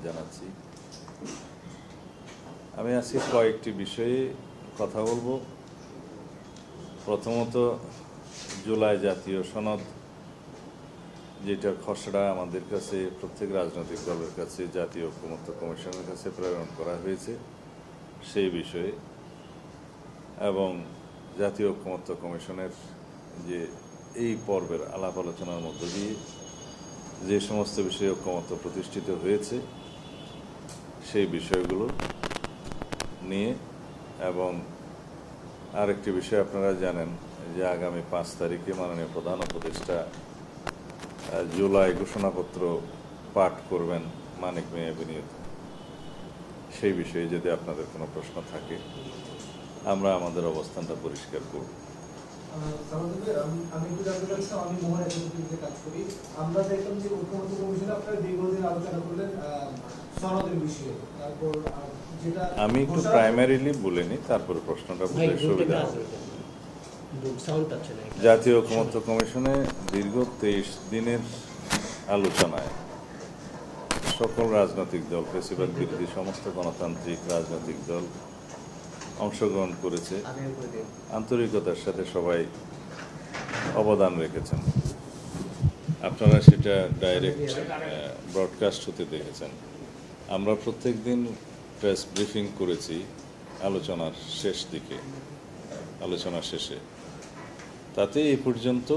জানাচ্ছি। আমি আজকে কয়েকটি বিষয়ে কথা বলবো। প্রথমত, জুলাই জাতীয় সনদ, যেটার খসড়া আমাদের কাছে প্রত্যেক রাজনৈতিক দলের কাছে জাতীয় ঐকমত্য কমিশনের কাছে প্রেরণ করা হয়েছে সেই বিষয়ে, এবং জাতীয় ঐকমত্য কমিশনের যে এই পর্বের আলাপ আলোচনার মধ্য দিয়ে যে সমস্ত বিষয়ে ঐকমত্য প্রতিষ্ঠিত হয়েছে সেই বিষয়গুলো নিয়ে, এবং আরেকটি বিষয় আপনারা জানেন যে আগামী 5 তারিখে মাননীয় প্রধান উপদেষ্টা জুলাই ঘোষণাপত্র পাঠ করবেন মানিক মিয়া বিনিয়োগ। সেই বিষয়ে যদি আপনাদের কোনো প্রশ্ন থাকে আমরা আমাদের অবস্থানটা পরিষ্কার করব। আমি একটু জানতে চাচ্ছিলাম, আমি মোহন একাডেমিতে কাজ করি। আমরা দেখলাম যে ঐকমত্য কমিশনে আপনারা দীর্ঘদিন আলোচনা করলেন সনদের বিষয়ে, তারপর যেটা আমি একটু প্রাইমারিলি বলিনি, তারপরে প্রশ্নটা বলতে সুবিধা হবে। জাতীয় ঐকমত্য কমিশনে দীর্ঘ 23 দিনের আলোচনায় সকল রাজনৈতিক দল, ফেসিবাদ বিরোধী সমস্ত গণতান্ত্রিক রাজনৈতিক দল অংশগ্রহণ করেছে। আন্তরিকতার সাথে সবাই অবদান রেখেছেন। আপনারা সেটা ডাইরেক্ট ব্রডকাস্ট হতে দেখেছেন। আমরা প্রত্যেক দিন প্রেস ব্রিফিং করেছি আলোচনার শেষ দিকে, আলোচনার শেষে। তাতে এই পর্যন্ত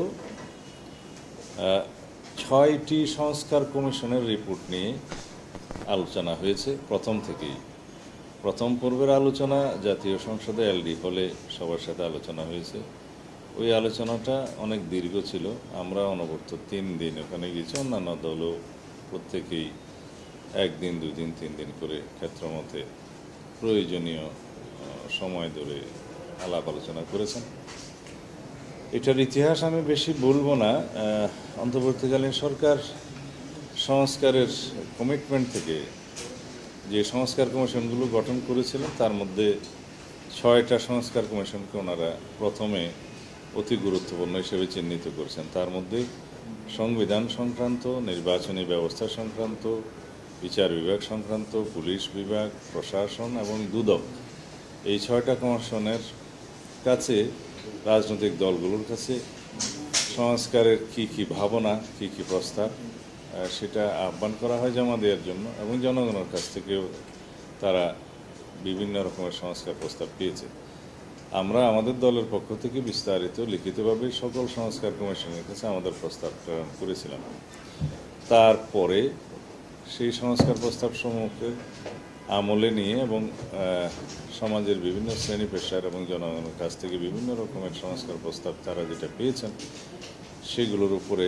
6টি সংস্কার কমিশনের রিপোর্ট নিয়ে আলোচনা হয়েছে। প্রথম পর্বের আলোচনা জাতীয় সংসদে এলডি হলে সবার সাথে আলোচনা হয়েছে। ওই আলোচনাটা অনেক দীর্ঘ ছিল। আমরা অনবরত 3 দিন ওখানে গেছি, অন্যান্য দলও প্রত্যেকেই 1 দিন 2 দিন 3 দিন করে ক্ষেত্রমতে প্রয়োজনীয় সময় ধরে আলাপ আলোচনা করেছেন। এটার ইতিহাস আমি বেশি বলবো না। অন্তর্বর্তীকালীন সরকার সংস্কারের কমিটমেন্ট থেকে যে সংস্কার কমিশনগুলো গঠন করেছিলেন তার মধ্যে 6টা সংস্কার কমিশনকে ওনারা প্রথমে অতি গুরুত্বপূর্ণ হিসেবে চিহ্নিত করেছেন। তার মধ্যে সংবিধান সংক্রান্ত, নির্বাচনী ব্যবস্থা সংক্রান্ত, বিচার বিভাগ সংক্রান্ত, পুলিশ বিভাগ, প্রশাসন এবং দুদক, এই 6টা কমিশনের কাছে, রাজনৈতিক দলগুলোর কাছে সংস্কারের কি ভাবনা, কি প্রস্তাব, সেটা আহ্বান করা হয় জমা দেওয়ার জন্য, এবং জনগণের কাছ থেকেও তারা বিভিন্ন রকমের সংস্কার প্রস্তাব পেয়েছে। আমরা আমাদের দলের পক্ষ থেকে বিস্তারিত লিখিতভাবে সকল সংস্কার কমিশনের কাছে আমাদের প্রস্তাব প্রেরণ করেছিলাম। তারপরে সেই সংস্কার প্রস্তাব সমূহকে আমলে নিয়ে এবং সমাজের বিভিন্ন শ্রেণী পেশার এবং জনগণের কাছ থেকে বিভিন্ন রকমের সংস্কার প্রস্তাব তারা যেটা পেয়েছেন সেগুলোর উপরে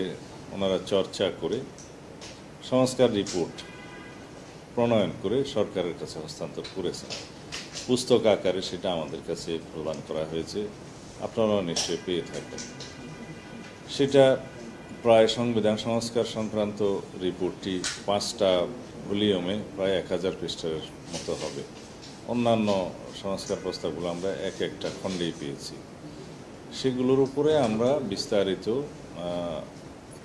ওনারা চর্চা করে সংস্কার রিপোর্ট প্রণয়ন করে সরকারের কাছে হস্তান্তর করেছেন। পুস্তক আকারে সেটা আমাদের কাছে প্রদান করা হয়েছে, আপনারাও নিশ্চয়ই পেয়ে থাকবেন। সেটা প্রায় সংবিধান সংস্কার সংক্রান্ত রিপোর্টটি 5টা ভলিউমে প্রায় 1000 পৃষ্ঠার মতো হবে। অন্যান্য সংস্কার প্রস্তাবগুলো আমরা একটা খণ্ডেই পেয়েছি। সেগুলোর উপরে আমরা বিস্তারিত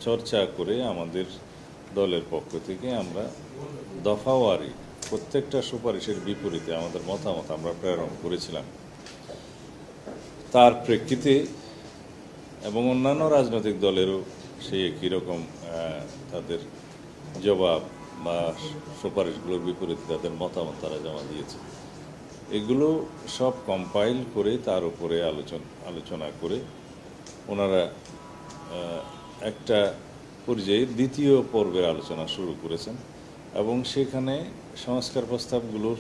চর্চা করে আমাদের দলের পক্ষ থেকে আমরা দফাওয়ারি প্রত্যেকটা সুপারিশের বিপরীতে আমাদের মতামত আমরা প্রেরণ করেছিলাম। তার প্রেক্ষিতে এবং অন্যান্য রাজনৈতিক দলেরও সেই একই রকম তাদের জবাব বা সুপারিশগুলোর বিপরীতে তাদের মতামত তারা জমা দিয়েছে। এগুলো সব কম্পাইল করে তার উপরে আলোচনা করে ওনারা একটা পর্যায়ে দ্বিতীয় পর্বের আলোচনা শুরু করেছেন, এবং সেখানে সংস্কার প্রস্তাবগুলোর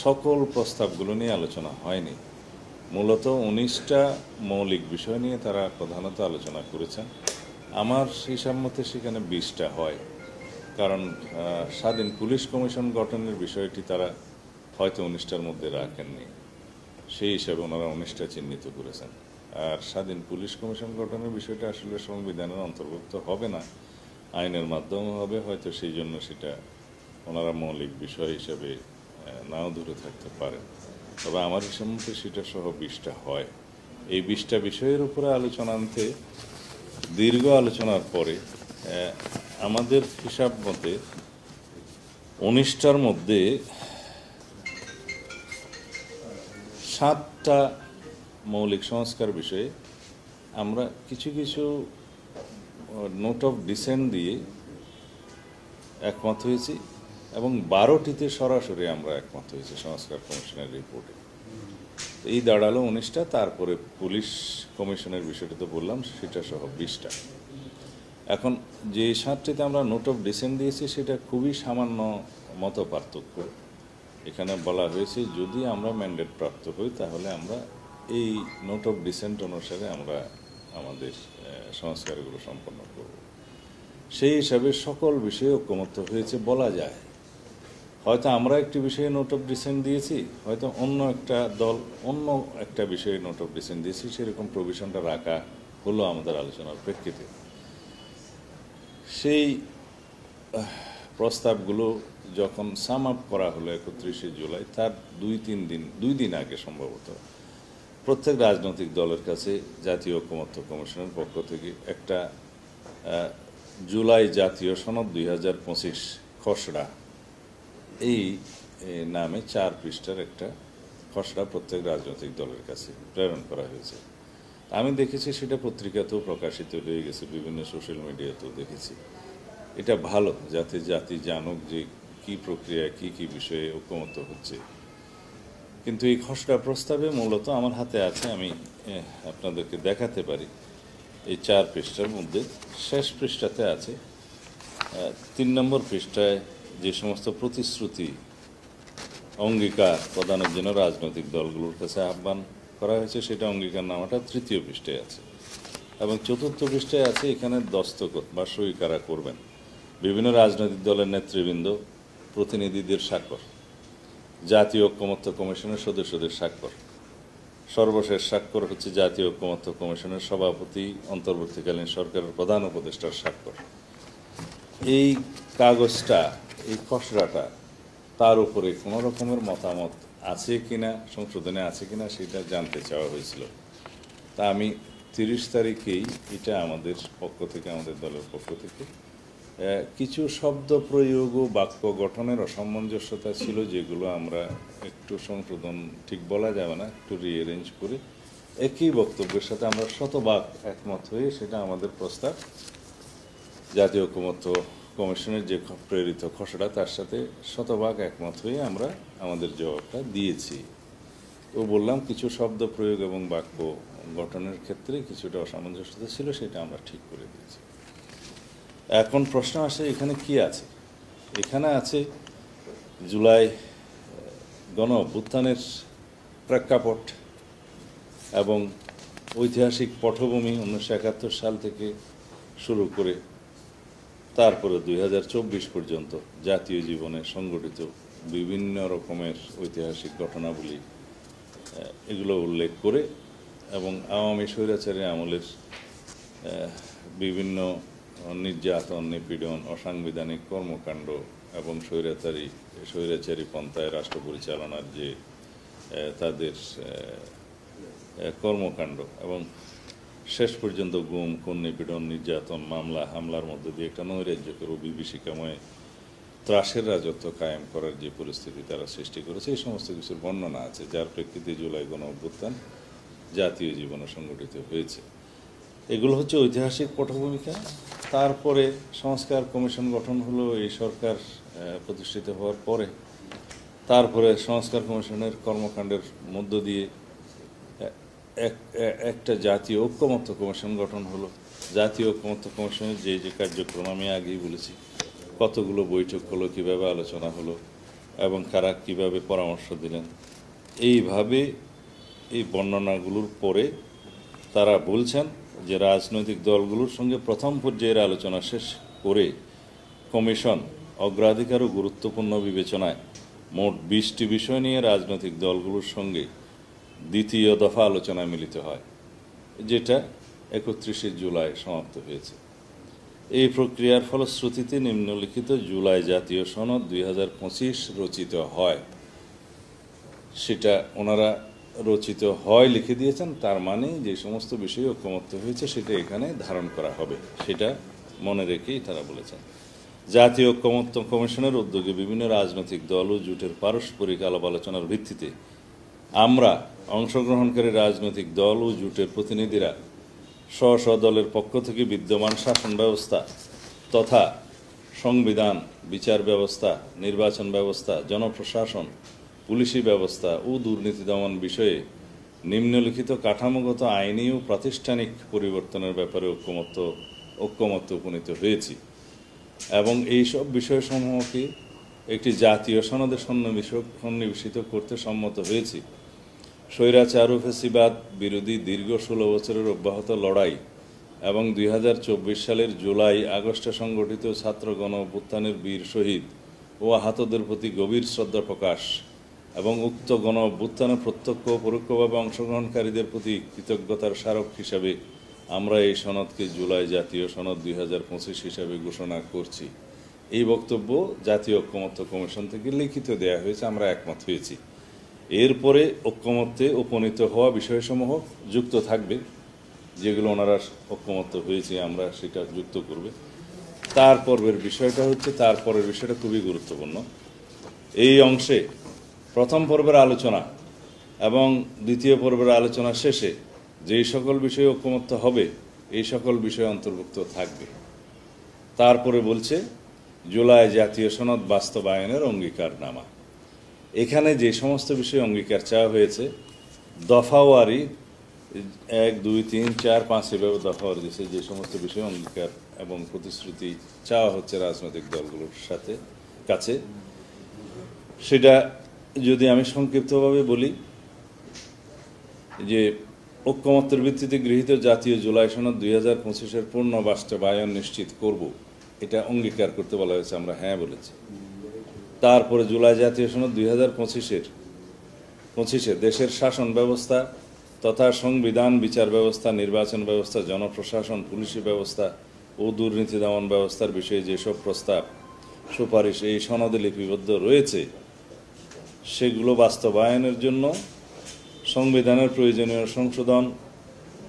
সকল প্রস্তাবগুলো নিয়ে আলোচনা হয়নি। মূলত 19টা মৌলিক বিষয় নিয়ে তারা প্রধানত আলোচনা করেছেন। আমার হিসাব মতে সেখানে 20টা হয়, কারণ স্বাধীন পুলিশ কমিশন গঠনের বিষয়টি তারা হয়তো 19টার মধ্যে রাখেননি, সেই হিসাবে ওনারা 19টা চিহ্নিত করেছেন। আর স্বাধীন পুলিশ কমিশন গঠনের বিষয়টা আসলে সংবিধানের অন্তর্ভুক্ত হবে না, আইনের মাধ্যমে হবে, হয়তো সেই জন্য সেটা ওনারা মৌলিক বিষয় হিসাবে নাও দূরে থাকতে পারেন। তবে আমার হিসাব মতে সেটা সহ 20টা হয়। এই 20টা বিষয়ের উপরে আলোচনা আনতে দীর্ঘ আলোচনার পরে আমাদের হিসাব মতে 19টার মধ্যে 7টা মৌলিক সংস্কার বিষয়ে আমরা কিছু কিছু নোট অফ ডিসেন্ট দিয়ে একমত হয়েছি এবং 12টিতে সরাসরি আমরা একমত হয়েছি সংস্কার কমিশনের রিপোর্টে। এই দাঁড়ালো 19টা, তারপরে পুলিশ কমিশনের বিষয়টা তো বললাম, সেটা সহ 20টা। এখন যে 7টিতে আমরা নোট অফ ডিসেন্ট দিয়েছি সেটা খুবই সামান্য মত পার্থক্য। এখানে বলা হয়েছে যদি আমরা ম্যান্ডেট প্রাপ্ত হই তাহলে আমরা এই নোট অফ ডিসেন্ট অনুসারে আমরা আমাদের সংস্কারগুলো সম্পন্ন করব। সেই হিসাবে সকল বিষয়ে ঐকমত্য হয়েছে বলা যায়। হয়তো আমরা একটি বিষয়ে নোট অফ ডিসেন্ট দিয়েছি, হয়তো অন্য একটা দল অন্য একটা বিষয়ে নোট অফ ডিসেন্ট দিয়েছি, সেরকম প্রভিশনটা রাখা হলো আমাদের আলোচনার প্রেক্ষিতে। সেই প্রস্তাবগুলো যখন সাম আপ করা হলো 31শে জুলাই, তার দুই দিন আগে সম্ভবত প্রত্যেক রাজনৈতিক দলের কাছে জাতীয় ঐকমত্য কমিশনের পক্ষ থেকে একটা জুলাই জাতীয় সনদ 2025 খসড়া এই নামে 4 পৃষ্ঠার একটা খসড়া প্রত্যেক রাজনৈতিক দলের কাছে প্রেরণ করা হয়েছে। আমি দেখেছি সেটা পত্রিকাতেও প্রকাশিত হয়ে গেছে, বিভিন্ন সোশ্যাল মিডিয়াতেও দেখেছি। এটা ভালো, যাতে জাতি জানুক যে কি প্রক্রিয়া, কি কি বিষয়ে ঐকমত্য হচ্ছে। কিন্তু এই খসড়া প্রস্তাবে মূলত আমার হাতে আছে, আমি আপনাদেরকে দেখাতে পারি। এই 4 পৃষ্ঠার মধ্যে শেষ পৃষ্ঠাতে আছে 3 নম্বর পৃষ্ঠায় যে সমস্ত প্রতিশ্রুতি অঙ্গীকার প্রদানের জন্য রাজনৈতিক দলগুলোর কাছে আহ্বান করা হয়েছে, সেটা অঙ্গীকারনামাটা 3য় পৃষ্ঠায় আছে এবং 4র্থ পৃষ্ঠায় আছে এখানে দস্তখত বা সই কারা করবেন বিভিন্ন রাজনৈতিক দলের নেতৃবৃন্দ, প্রতিনিধিদের স্বাক্ষর, জাতীয় ঐকমত্য কমিশনের সদস্যদের স্বাক্ষর, সর্বশেষ স্বাক্ষর হচ্ছে জাতীয় ঐকমত্য কমিশনের সভাপতি, অন্তর্বর্তীকালীন সরকারের প্রধান উপদেষ্টার স্বাক্ষর। এই কাগজটা, এই খসড়াটা, তার উপরে কোনো রকমের মতামত আছে কিনা, সংশোধনে আছে কিনা সেটা জানতে চাওয়া হয়েছিল। তা আমি 30 তারিখেই এটা আমাদের পক্ষ থেকে, আমাদের দলের পক্ষ থেকে কিছু শব্দ প্রয়োগ ও বাক্য গঠনের অসামঞ্জস্যতা ছিল, যেগুলো আমরা একটু সংশোধন, ঠিক বলা যাবে না, একটু রিঅ্যারেঞ্জ করে একই বক্তব্যের সাথে আমরা শতভাগ একমত হয়ে সেটা আমাদের প্রস্তাব জাতীয় ঐকমত্য কমিশনের যে প্রেরিত খসড়া তার সাথে শতভাগ একমত হয়ে আমরা আমাদের জবাবটা দিয়েছি। তো বললাম কিছু শব্দ প্রয়োগ এবং বাক্য গঠনের ক্ষেত্রে কিছুটা অসামঞ্জস্যতা ছিল, সেটা আমরা ঠিক করে দিয়েছি। এখন প্রশ্ন আসে এখানে কি আছে। এখানে আছে জুলাই গণ অভ্যুত্থানের প্রেক্ষাপট এবং ঐতিহাসিক পটভূমি 1971 সাল থেকে শুরু করে তারপরে 2024 পর্যন্ত জাতীয় জীবনে সংঘটিত বিভিন্ন রকমের ঐতিহাসিক ঘটনাবলী, এগুলো উল্লেখ করে এবং আওয়ামী স্বৈরাচারী আমলের বিভিন্ন নির্যাতন, নিপীড়ন, অসাংবিধানিক কর্মকাণ্ড এবং স্বৈরাচারী পন্থায় রাষ্ট্র পরিচালনার যে তাদের কর্মকাণ্ড এবং শেষ পর্যন্ত গুম, খুন, নিপীড়ন, নির্যাতন, মামলা হামলার মধ্যে দিয়ে একটা নৈরাজ্যকর ও বিভীষিকাময় ত্রাসের রাজত্ব কায়েম করার যে পরিস্থিতি তারা সৃষ্টি করেছে, এই সমস্ত কিছুর বর্ণনা আছে, যার প্রেক্ষিতে জুলাই গণ অভ্যুত্থান জাতীয় জীবনে সংগঠিত হয়েছে। এগুলো হচ্ছে ঐতিহাসিক পটভূমিকা। তারপরে সংস্কার কমিশন গঠন হলো এই সরকার প্রতিষ্ঠিত হওয়ার পরে। তারপরে সংস্কার কমিশনের কর্মকাণ্ডের মধ্য দিয়ে একটা জাতীয় ঐকমত্য কমিশন গঠন হলো। জাতীয় ঐকমত্য কমিশনের যে যে কার্যক্রম আমি আগেই বলেছি, কতগুলো বৈঠক হলো, কীভাবে আলোচনা হলো এবং কারা কীভাবে পরামর্শ দিলেন, এইভাবে এই বর্ণনাগুলোর পরে তারা বলছেন যে রাজনৈতিক দলগুলোর সঙ্গে প্রথম পর্যায়ের আলোচনা শেষ করে কমিশন অগ্রাধিকার ও গুরুত্বপূর্ণ বিবেচনায় মোট 20টি বিষয় নিয়ে রাজনৈতিক দলগুলোর সঙ্গে দ্বিতীয় দফা আলোচনায় মিলিত হয়, যেটা 31শে জুলাই সমাপ্ত হয়েছে। এই প্রক্রিয়ার ফলশ্রুতিতে নিম্নলিখিত জুলাই জাতীয় সনদ 2025 রচিত হয়। সেটা ওনারা রচিত হয় লিখে দিয়েছেন, তার মানে যে সমস্ত বিষয়ে ঐকমত্য হয়েছে সেটা এখানে ধারণ করা হবে, সেটা মনে রেখেই তারা বলেছেন। জাতীয় ঐকমত্য কমিশনের উদ্যোগে বিভিন্ন রাজনৈতিক দল ও জোটের পারস্পরিক আলাপ আলোচনার ভিত্তিতে আমরা অংশগ্রহণকারী রাজনৈতিক দল ও জোটের প্রতিনিধিরা স্ব স্ব দলের পক্ষ থেকে বিদ্যমান শাসন ব্যবস্থা তথা সংবিধান, বিচার ব্যবস্থা, নির্বাচন ব্যবস্থা, জনপ্রশাসন, পুলিশি ব্যবস্থা ও দুর্নীতি দমন বিষয়ে নিম্নলিখিত কাঠামোগত আইনি ও প্রাতিষ্ঠানিক পরিবর্তনের ব্যাপারে ঐক্যমত্যে উপনীত হয়েছি এবং এইসব বিষয়সমূহকে একটি জাতীয় সনদে সন্নিবেশিত করতে সম্মত হয়েছি। স্বৈরাচার ও ফ্যাসিবাদ বিরোধী দীর্ঘ 16 বছরের অব্যাহত লড়াই এবং 2024 সালের জুলাই আগস্টে সংগঠিত ছাত্র গণ অভ্যুত্থানের বীর শহীদ ও আহতদের প্রতি গভীর শ্রদ্ধা প্রকাশ এবং উক্ত গণ অভ্যুত্থানে প্রত্যক্ষ ও পরোক্ষভাবে অংশগ্রহণকারীদের প্রতি কৃতজ্ঞতার স্মারক হিসাবে আমরা এই সনদকে জুলাই জাতীয় সনদ 2025 হিসাবে ঘোষণা করছি। এই বক্তব্য জাতীয় ঐকমত্য কমিশন থেকে লিখিত দেয়া হয়েছে, আমরা একমত হয়েছি। এরপরে ঐক্যমত্যে উপনীত হওয়া বিষয়সমূহ যুক্ত থাকবে, যেগুলো ওনারা ঐক্যমত্য হয়েছে আমরা সেটা যুক্ত করবে। তারপরের বিষয়টা খুবই গুরুত্বপূর্ণ। এই অংশে প্রথম পর্বের আলোচনা এবং দ্বিতীয় পর্বের আলোচনা শেষে যেই সকল বিষয়ে ঐক্যমত্য হবে এই সকল বিষয় অন্তর্ভুক্ত থাকবে। তারপরে বলছে জুলাই জাতীয় সনদ বাস্তবায়নের অঙ্গীকারনামা। এখানে যে সমস্ত বিষয়ে অঙ্গীকার চাওয়া হয়েছে দফাওয়ারি 1, 2, 3, 4, 5 এভাবে দফাওয়ারি দিয়েছে যে সমস্ত বিষয়ে অঙ্গীকার এবং প্রতিশ্রুতি চাওয়া হচ্ছে রাজনৈতিক দলগুলোর কাছে। সেটা যদি আমি সংক্ষিপ্তভাবে বলি যে ঐক্যমত্যের ভিত্তিতে গৃহীত জাতীয় জুলাই সনদ 2025-এর পূর্ণ বাস্তবায়ন নিশ্চিত করব, এটা অঙ্গীকার করতে বলা হয়েছে, আমরা হ্যাঁ বলেছি। তারপরে জুলাই জাতীয় সনদ 2025-এ দেশের শাসন ব্যবস্থা তথা সংবিধান, বিচার ব্যবস্থা, নির্বাচন ব্যবস্থা, জনপ্রশাসন, পুলিশি ব্যবস্থা ও দুর্নীতি দমন ব্যবস্থার বিষয়ে যেসব প্রস্তাব সুপারিশ এই সনদে লিপিবদ্ধ রয়েছে সেগুলো বাস্তবায়নের জন্য সংবিধানের প্রয়োজনীয় সংশোধন,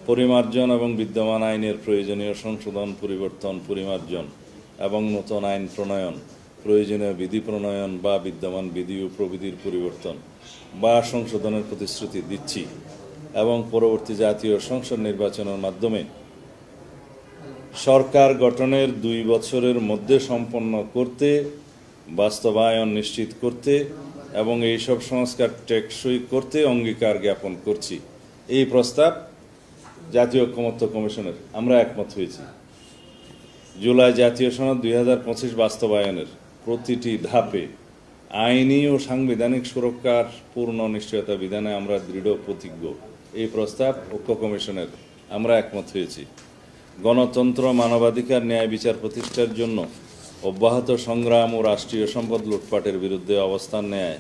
পরিমার্জন এবং বিদ্যমান আইনের প্রয়োজনীয় সংশোধন, পরিবর্তন, পরিমার্জন এবং নতুন আইন প্রণয়ন, প্রয়োজনীয় বিধি প্রণয়ন বা বিদ্যমান বিধি ও প্রবিধির পরিবর্তন বা সংশোধনের প্রতিশ্রুতি দিচ্ছি এবং পরবর্তী জাতীয় সংসদ নির্বাচনের মাধ্যমে সরকার গঠনের 2 বছরের মধ্যে সম্পন্ন করতে, বাস্তবায়ন নিশ্চিত করতে এবং এইসব সংস্কার টেকসই করতে অঙ্গীকার জ্ঞাপন করছি। এই প্রস্তাব জাতীয় ঐকমত্য কমিশনের, আমরা একমত হয়েছি। জুলাই জাতীয় সনদ 2025 বাস্তবায়নের প্রতিটি ধাপে আইনি ও সাংবিধানিক সুরক্ষার পূর্ণ নিশ্চয়তা বিধানে আমরা দৃঢ় প্রতিজ্ঞ। এই প্রস্তাব ঐক্য কমিশনের, আমরা একমত হয়েছি। গণতন্ত্র, মানবাধিকার, ন্যায় বিচার প্রতিষ্ঠার জন্য অব্যাহত সংগ্রাম ও রাষ্ট্রীয় সম্পদ লুটপাটের বিরুদ্ধে অবস্থান নেয়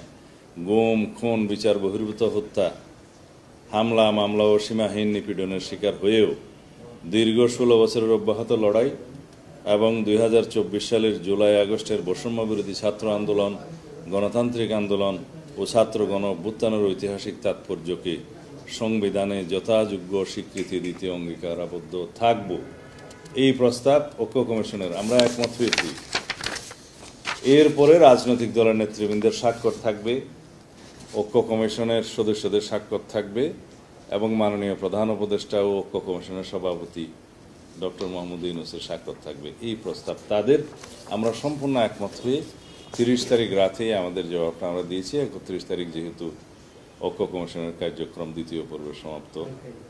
গুম, খুন, বিচার বহির্ভূত হত্যা, হামলা, মামলা ও সীমাহীন নিপীড়নের শিকার হয়েও দীর্ঘ 16 বছরের অব্যাহত লড়াই এবং 2024 সালের জুলাই আগস্টের বৈষম্য বিরোধী ছাত্র আন্দোলন, গণতান্ত্রিক আন্দোলন ও ছাত্র গণ অভ্যুত্থানের ঐতিহাসিক তাৎপর্যকে সংবিধানে যথাযোগ্য স্বীকৃতি দিতে অঙ্গীকারাবদ্ধ থাকব। এই প্রস্তাব ঐক্য কমিশনের, আমরা একমত হয়েছি। এরপরে রাজনৈতিক দলের নেতৃবৃন্দের স্বাক্ষর থাকবে, ঐক্য কমিশনের সদস্যদের স্বাক্ষর থাকবে এবং মাননীয় প্রধান উপদেষ্টা ও ঐক্য কমিশনের সভাপতি ডক্টর মোহাম্মদ ইউনূসের স্বাক্ষর থাকবে। এই প্রস্তাব তাদের, আমরা সম্পূর্ণ একমত হয়ে 30 তারিখ রাতে আমাদের জবাবটা আমরা দিয়েছি। 31 তারিখ যেহেতু ঐক্য কমিশনের কার্যক্রম দ্বিতীয় পর্বে সমাপ্ত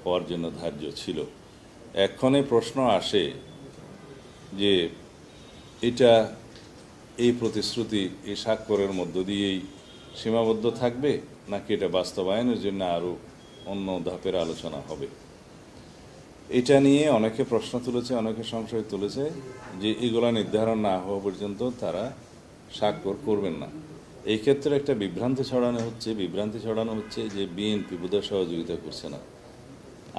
হওয়ার জন্য ধার্য ছিল। এক্ষণে প্রশ্ন আসে যে এই প্রতিশ্রুতি, এই স্বাক্ষরের মধ্য দিয়েই সীমাবদ্ধ থাকবে নাকি এটা বাস্তবায়নের জন্য আরও অন্য ধাপের আলোচনা হবে। এটা নিয়ে অনেকে প্রশ্ন তুলেছে, অনেকে সংশয় তুলেছে যে এগুলো নির্ধারণ না হওয়া পর্যন্ত তারা স্বাক্ষর করবেন না। এই ক্ষেত্রে একটা বিভ্রান্তি ছড়ানো হচ্ছে যে বিএনপি বোধহয় সহযোগিতা করছে না।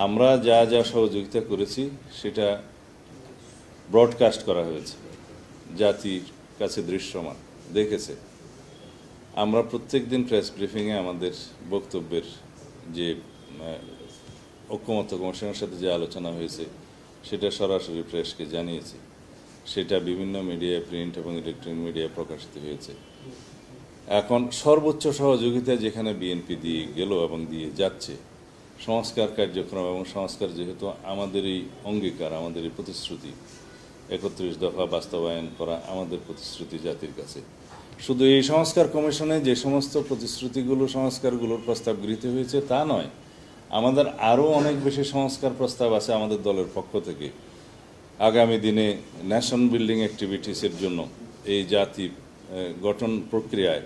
আমরা যা যা সহযোগিতা করেছি সেটা ব্রডকাস্ট করা হয়েছে, জাতির কাছে দৃশ্যমান, দেখেছে। আমরা প্রত্যেক দিন প্রেস ব্রিফিংয়ে আমাদের বক্তব্যের যে ঐক্যমত্য কমিশনের সাথে যে আলোচনা হয়েছে সেটা সরাসরি প্রেসকে জানিয়েছি। সেটা বিভিন্ন মিডিয়ায়, প্রিন্ট এবং ইলেকট্রনিক মিডিয়ায় প্রকাশিত হয়েছে। এখন সর্বোচ্চ সহযোগিতা যেখানে বিএনপি দিয়ে গেল এবং দিয়ে যাচ্ছে, সংস্কার কার্যক্রম এবং সংস্কার যেহেতু আমাদেরই অঙ্গীকার, আমাদেরই প্রতিশ্রুতি, ৩১ দফা বাস্তবায়ন করা আমাদের প্রতিশ্রুতি জাতির কাছে। শুধু এই সংস্কার কমিশনে যে সমস্ত প্রতিশ্রুতিগুলো, সংস্কারগুলোর প্রস্তাব গৃহীত হয়েছে তা নয়, আমাদের আরও অনেক বেশি সংস্কার প্রস্তাব আছে আমাদের দলের পক্ষ থেকে। আগামী দিনে ন্যাশন বিল্ডিং অ্যাক্টিভিটিসের জন্য এই জাতি গঠন প্রক্রিয়ায়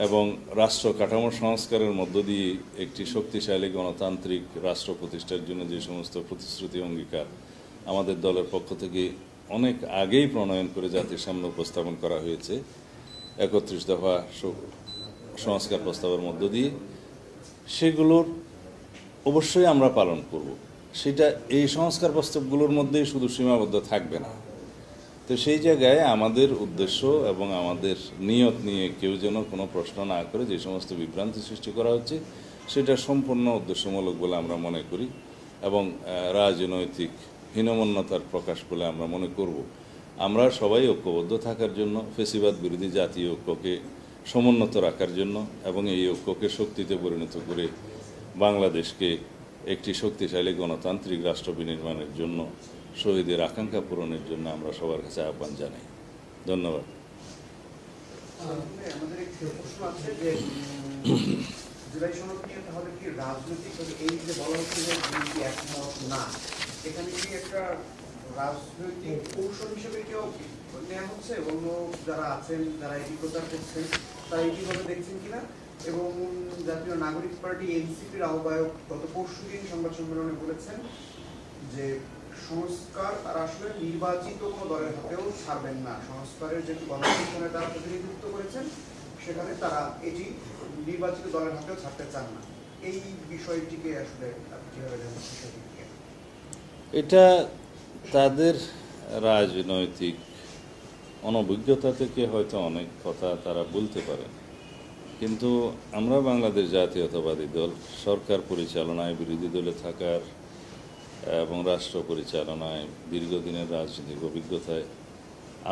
এবং রাষ্ট্র কাঠামো সংস্কারের মধ্য দিয়ে একটি শক্তিশালী গণতান্ত্রিক রাষ্ট্র প্রতিষ্ঠার জন্য যে সমস্ত প্রতিশ্রুতি, অঙ্গীকার আমাদের দলের পক্ষ থেকে অনেক আগেই প্রণয়ন করে জাতির সামনে উপস্থাপন করা হয়েছে ৩১ দফা সংস্কার প্রস্তাবের মধ্য দিয়ে, সেগুলোর অবশ্যই আমরা পালন করব। সেটা এই সংস্কার প্রস্তাবগুলোর মধ্যেই শুধু সীমাবদ্ধ থাকবে না। তো সেই জায়গায় আমাদের উদ্দেশ্য এবং আমাদের নিয়ত নিয়ে কেউ যেন কোনো প্রশ্ন না করে যে সমস্ত বিভ্রান্তি সৃষ্টি করা হচ্ছে, সেটা সম্পূর্ণ উদ্দেশ্যমূলক বলে আমরা মনে করি এবং রাজনৈতিক হীনমন্যতার প্রকাশ বলে আমরা মনে করব। আমরা সবাই ঐক্যবদ্ধ থাকার জন্য, ফেসিবাদ বিরোধী জাতীয় ঐক্যকে সমুন্নত রাখার জন্য এবং এই ঐক্যকে শক্তিতে পরিণত করে বাংলাদেশকে একটি শক্তিশালী গণতান্ত্রিক রাষ্ট্র বিনির্মাণের জন্য, শহীদের আকাঙ্ক্ষা পূরণের জন্য আমরা সবার কাছে আহ্বান জানাই। ধন্যবাদ। আমাদের একটি প্রশ্ন আছে যে জুলাই সনদ নিয়ে তাহলে কি রাজনৈতিক, এই যে বলা হচ্ছে যে বিএনপি একমত না, এখানে কি একটা রাজনৈতিক কৌশল হিসেবে কেউ নেওয়া হচ্ছে? অন্য যারা আছেন, যারা এটি প্রচার করছেন, তারা এইভাবে দেখছেন কিনা? এবং জাতীয় নাগরিক পার্টি এনসিপির আহ্বায়ক গত পরশুদিন সংবাদ সম্মেলনে বলেছেন যে সংস্কার তারা আসলে নির্বাচিত কোনো দলের হাতেও ছাড়বেন না। সংস্কারের যে গণঅভ্যুত্থানে তারা প্রতিনিধিত্ব করেছেন, সেখানে তারা এটি নির্বাচিত দলের হাতেও ছাড়তে চান না। এই বিষয়টিকে আসলে কিভাবে দেখেন? এটা তাদের রাজনৈতিক অনভিজ্ঞতা থেকে হয়তো অনেক কথা তারা বলতে পারেন, কিন্তু আমরা বাংলাদেশ জাতীয়তাবাদী দল সরকার পরিচালনায়, বিরোধী দলে থাকার এবং রাষ্ট্র পরিচালনায় দীর্ঘদিনের রাজনৈতিক অভিজ্ঞতায়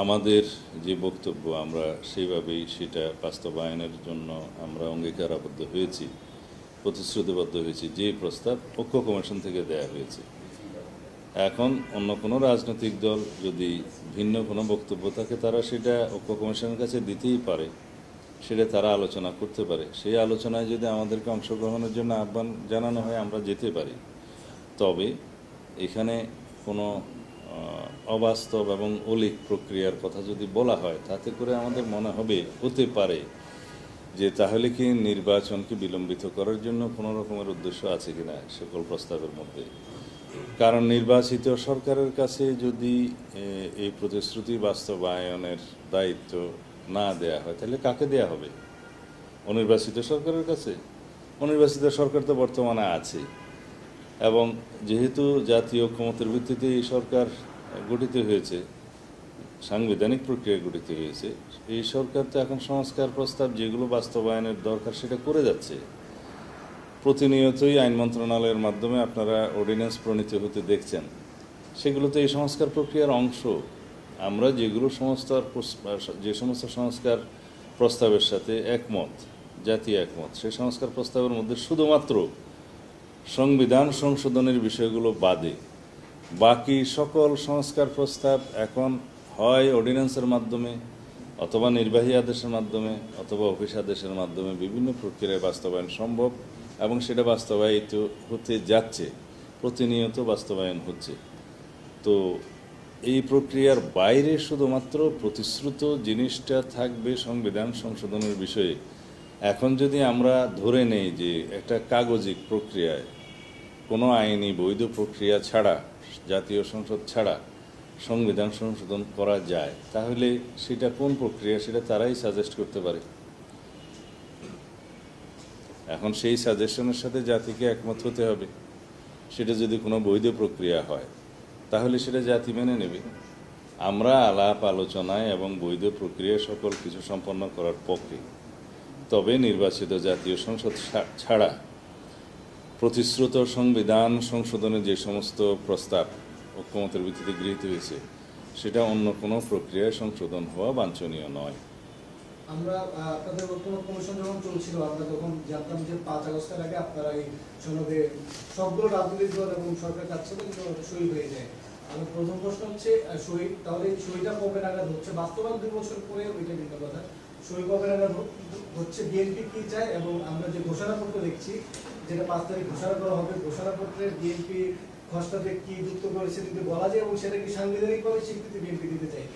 আমাদের যে বক্তব্য, আমরা সেইভাবেই সেটা বাস্তবায়নের জন্য আমরা অঙ্গীকারাবদ্ধ হয়েছি, প্রতিশ্রুতিবদ্ধ হয়েছি। যে প্রস্তাব ঐক্য কমিশন থেকে দেয়া হয়েছে, এখন অন্য কোনো রাজনৈতিক দল যদি ভিন্ন কোনো বক্তব্য থাকে, তারা সেটা ঐক্য কমিশনের কাছে দিতেই পারে, সেটা তারা আলোচনা করতে পারে। সেই আলোচনায় যদি আমাদেরকে অংশগ্রহণের জন্য আহ্বান জানানো হয়, আমরা যেতে পারি। তবে এখানে কোনো অবাস্তব এবং অলীক প্রক্রিয়ার কথা যদি বলা হয়, তাতে করে আমাদের মনে হবে, হতে পারে যে তাহলে কি নির্বাচনকে বিলম্বিত করার জন্য কোনো রকমের উদ্দেশ্য আছে কিনা সকল প্রস্তাবের মধ্যে। কারণ নির্বাচিত সরকারের কাছে যদি এই প্রতিশ্রুতি বাস্তবায়নের দায়িত্ব না দেয়া হয়, তাহলে কাকে দেয়া হবে? অনির্বাচিত সরকারের কাছে? অনির্বাচিত সরকার তো বর্তমানে আছে, এবং যেহেতু জাতীয় ঐক্যমতের ভিত্তিতে এই সরকার গঠিত হয়েছে, সাংবিধানিক প্রক্রিয়া গঠিত হয়েছে, এই সরকার তো এখন সংস্কার প্রস্তাব যেগুলো বাস্তবায়নের দরকার সেটা করে যাচ্ছে। প্রতিনিয়তই আইন মন্ত্রণালয়ের মাধ্যমে আপনারা অর্ডিন্যান্স প্রণীত হতে দেখছেন, সেগুলো তো এই সংস্কার প্রক্রিয়ার অংশ। আমরা যে সমস্ত সংস্কার প্রস্তাবের সাথে একমত, জাতি একমত, সেই সংস্কার প্রস্তাবের মধ্যে শুধুমাত্র সংবিধান সংশোধনের বিষয়গুলো বাদে বাকি সকল সংস্কার প্রস্তাব এখন হয় অর্ডিন্যান্সের মাধ্যমে, অথবা নির্বাহী আদেশের মাধ্যমে, অথবা অফিস আদেশের মাধ্যমে বিভিন্ন প্রক্রিয়ায় বাস্তবায়ন সম্ভব, এবং সেটা বাস্তবায়িত হতে যাচ্ছে, প্রতিনিয়ত বাস্তবায়ন হচ্ছে। তো এই প্রক্রিয়ার বাইরে শুধুমাত্র প্রতিশ্রুত জিনিসটা থাকবে সংবিধান সংশোধনের বিষয়ে। এখন যদি আমরা ধরে নেই যে একটা কাগজিক প্রক্রিয়ায়, কোনো আইনি বৈধ প্রক্রিয়া ছাড়া, জাতীয় সংসদ ছাড়া সংবিধান সংশোধন করা যায়, তাহলে সেটা কোন প্রক্রিয়া সেটা তারাই সাজেস্ট করতে পারে। এখন সেই সাজেশনের সাথে জাতিকে একমত হতে হবে। সেটা যদি কোনো বৈধ প্রক্রিয়া হয়, তাহলে সেটা জাতি মেনে নেবে। আমরা আলাপ আলোচনায় এবং বৈধ প্রক্রিয়া সকল কিছু সম্পন্ন করার পক্ষে। তবে নির্বাচিত জাতীয় সংসদ ছাড়া প্রতিশ্রুত সংবিধান সংশোধনের যে সমস্ত প্রস্তাব ঐক্যমতের ভিত্তিতে গৃহীত হয়েছে, সেটা অন্য কোনো প্রক্রিয়ায় সংশোধন হওয়া বাঞ্ছনীয় নয়। আমরা আপনাদের ঐক্যমত কমিশন যখন চলছিল আমরা তখন জানতাম যে 5 আগস্টের আগে আপনারা এই সনদে সবগুলো রাজনৈতিক দল এবং সরকার কাছে কিন্তু সই হয়ে যায়। আমার প্রথম প্রশ্ন হচ্ছে সই, তাহলে এই সইটা কবে নাগাদ হচ্ছে? বাস্তবায়ন 2 বছর পরে, ওইটা ভিন্ন কথা। সই কবে নাগাদ হচ্ছে? বিএনপি কি চায়? এবং আমরা যে ঘোষণাপত্র দেখছি, যেটা 5 তারিখ ঘোষণা করা হবে, ঘোষণাপত্রে বিএনপি খসড়াতে কি যুক্ত করেছে যদি বলা যায়, এবং সেটা কি সাংবিধানিকভাবে স্বীকৃতি বিএনপি দিতে চায়?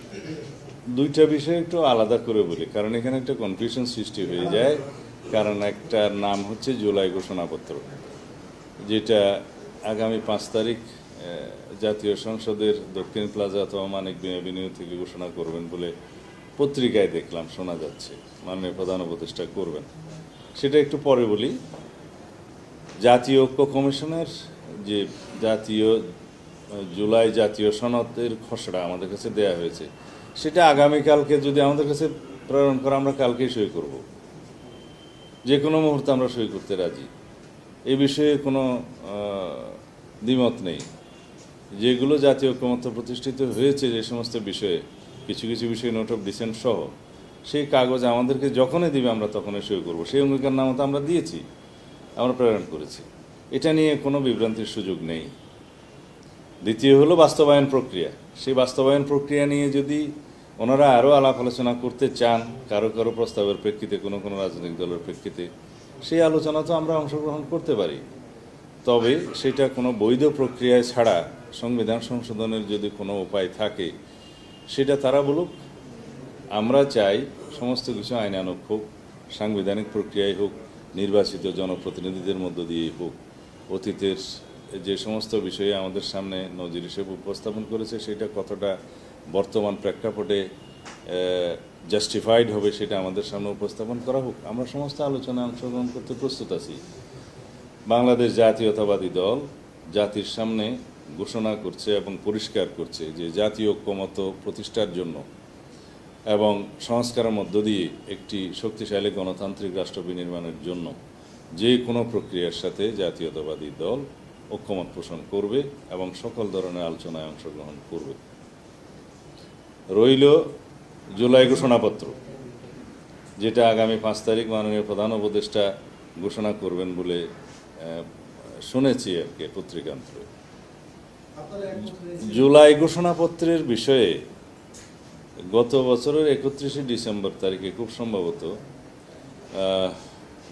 দুইটা বিষয় একটু আলাদা করে বলি, কারণ এখানে একটা কনফিউশন সৃষ্টি হয়ে যায়। কারণ একটা নাম হচ্ছে জুলাই ঘোষণাপত্র, যেটা আগামী 5 তারিখ জাতীয় সংসদের দক্ষিণ প্লাজা অথবা মানিক বিন এভিনিউ থেকে ঘোষণা করবেন বলে পত্রিকায় দেখলাম, শোনা যাচ্ছে মাননীয় প্রধান উপদেষ্টা করবেন। সেটা একটু পরে বলি। জাতীয় ঐক্য কমিশনের যে জুলাই জাতীয় সনদের খসড়া আমাদের কাছে দেয়া হয়েছে, সেটা আগামীকালকে যদি আমাদের কাছে প্রেরণ করা, আমরা কালকেই সই করব। যে কোনো মুহূর্তে আমরা সই করতে রাজি, এই বিষয়ে কোনো দ্বিমত নেই। যেগুলো জাতীয় ঐক্যমত্য প্রতিষ্ঠিত হয়েছে যে সমস্ত বিষয়ে, কিছু কিছু বিষয়ে নোট অফ ডিসেন্ট সহ, সেই কাগজ আমাদেরকে যখনই দিবে আমরা তখনই সই করব। সেই অঙ্গীকারনামাটা আমরা দিয়েছি, আমরা প্রেরণ করেছি। এটা নিয়ে কোনো বিভ্রান্তির সুযোগ নেই। দ্বিতীয় হলো বাস্তবায়ন প্রক্রিয়া। সেই বাস্তবায়ন প্রক্রিয়া নিয়ে যদি ওনারা আরও আলাপ আলোচনা করতে চান, কারো কারো প্রস্তাবের প্রেক্ষিতে, কোনো কোনো রাজনৈতিক দলের প্রেক্ষিতে, সেই আলোচনা তো আমরা অংশগ্রহণ করতে পারি। তবে সেটা কোনো বৈধ প্রক্রিয়ায় ছাড়া সংবিধান সংশোধনের যদি কোনো উপায় থাকে, সেটা তারা বলুক। আমরা চাই সমস্ত কিছু আইনানুগ হোক, সাংবিধানিক প্রক্রিয়ায় হোক, নির্বাচিত জনপ্রতিনিধিদের মধ্য দিয়েই হোক। অতীতের যে সমস্ত বিষয়ে আমাদের সামনে নজির হিসেবে উপস্থাপন করেছে, সেটা কতটা বর্তমান প্রেক্ষাপটে জাস্টিফাইড হবে সেটা আমাদের সামনে উপস্থাপন করা হোক। আমরা সমস্ত আলোচনায় অংশগ্রহণ করতে প্রস্তুত আছি। বাংলাদেশ জাতীয়তাবাদী দল জাতির সামনে ঘোষণা করছে এবং পরিষ্কার করছে যে জাতীয় ঐক্যমত্য প্রতিষ্ঠার জন্য এবং সংস্কারের মধ্য দিয়ে একটি শক্তিশালী গণতান্ত্রিক রাষ্ট্র বিনির্মাণের জন্য যে কোনো প্রক্রিয়ার সাথে জাতীয়তাবাদী দল ঐক্যমত পোষণ করবে এবং সকল ধরনের আলোচনায় অংশগ্রহণ করবে। রইল জুলাই ঘোষণাপত্র, যেটা আগামী 5 তারিখ মাননীয় প্রধান উপদেষ্টা ঘোষণা করবেন বলে শুনেছি আর কি পত্রিকান্তে। জুলাই ঘোষণাপত্রের বিষয়ে গত বছরের 31শে ডিসেম্বর তারিখে খুব সম্ভবত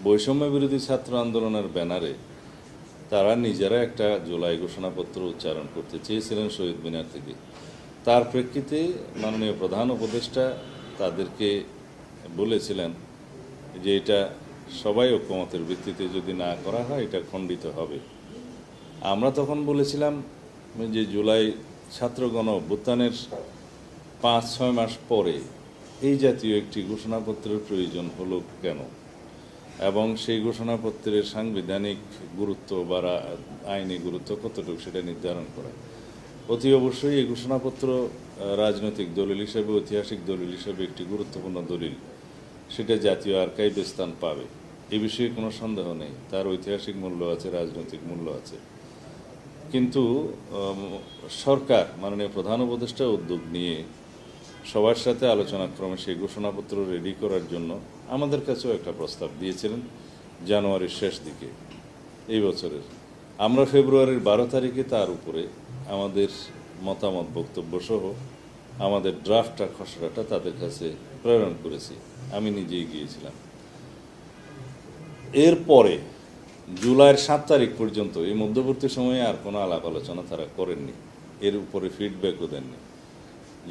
বৈষম্য বিরোধী ছাত্র আন্দোলনের ব্যানারে তারা নিজেরা একটা জুলাই ঘোষণাপত্র উচ্চারণ করতে চেয়েছিলেন শহীদ মিনার থেকে। তার প্রেক্ষিতে মাননীয় প্রধান উপদেষ্টা তাদেরকে বলেছিলেন যে এটা সবাই ঐক্যমতের ভিত্তিতে যদি না করা হয় এটা খণ্ডিত হবে। আমরা তখন বলেছিলাম যে জুলাই ছাত্রগণ অভ্যুত্থানের 5-6 মাস পরে এই জাতীয় একটি ঘোষণাপত্রের প্রয়োজন হলো কেন, এবং সেই ঘোষণাপত্রের সাংবিধানিক গুরুত্ব বা আইনি গুরুত্ব কতটুকু সেটা নির্ধারণ করা। অতি অবশ্যই এই ঘোষণাপত্র রাজনৈতিক দলিল হিসেবে, ঐতিহাসিক দলিল হিসেবে একটি গুরুত্বপূর্ণ দলিল, সেটা জাতীয় আর্কাইভে স্থান পাবে, এ বিষয়ে কোনো সন্দেহ নেই। তার ঐতিহাসিক মূল্য আছে, রাজনৈতিক মূল্য আছে। কিন্তু সরকার মাননীয় প্রধান উপদেষ্টা উদ্যোগ নিয়ে সবার সাথে আলোচনাক্রমে সেই ঘোষণাপত্র রেডি করার জন্য আমাদের কাছেও একটা প্রস্তাব দিয়েছিলেন জানুয়ারির শেষ দিকে এই বছরের। আমরা ফেব্রুয়ারির 12 তারিখে তার উপরে আমাদের মতামত, বক্তব্য সহ আমাদের ড্রাফটটা, খসড়াটা তাদের কাছে প্রেরণ করেছি। আমি নিজেই গিয়েছিলাম। এরপরে জুলাইয়ের 7 তারিখ পর্যন্ত এই মধ্যবর্তী সময়ে আর কোনো আলাপ আলোচনা তারা করেননি, এর উপরে ফিডব্যাকও দেননি।